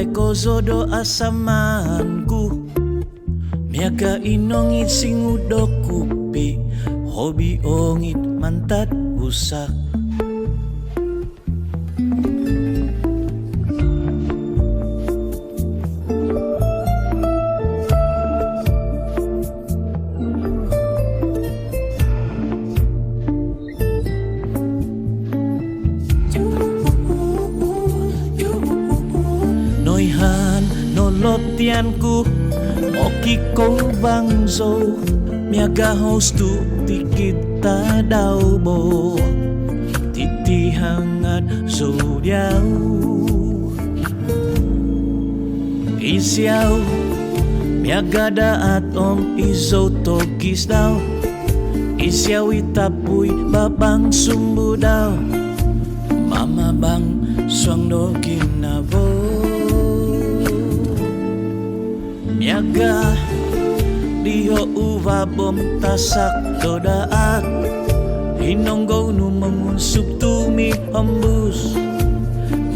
Dai ko zodo asamanku Miaga inongit sing udok kupi Hobi ongit mantat usak Noihan nolotianku Oki ko bangzo Miaga host tu tikita daw bo Titi hangat zodiaw Isiaw Miaga daat om izo togis daw Isiaw itapuy babang sumbu daw Mama bang suang do ginabo Miaga diho uva bom tasak dodaat Hinonggo nu mengunsup tumi hembus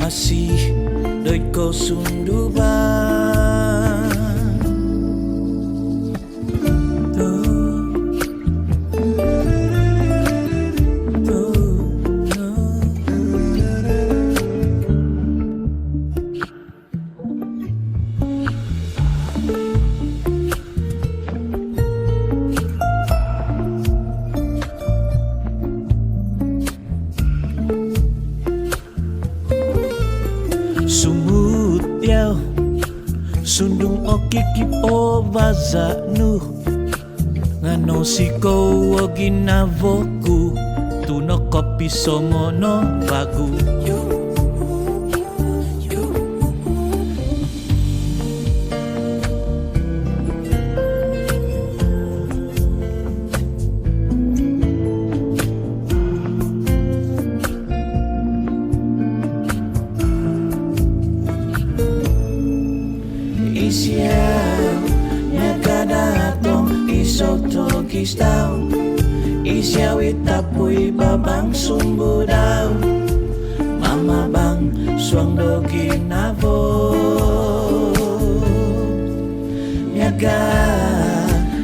Masih doy ko sunduban Sumut yaw Sundung oki kip o vaza nu Ngano si ko o ginavoku Tuno kopi somono bagu Isiaw, miaga datong isotogis daw Isiaw itapuy babang sumbu daw Mama bang suang do ginavo Miaga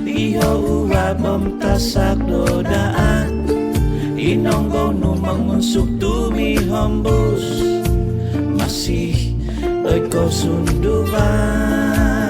iho uwa bom tasak do daan Inonggo nu mengunsuk tumi hembus Masih doy ko sunduban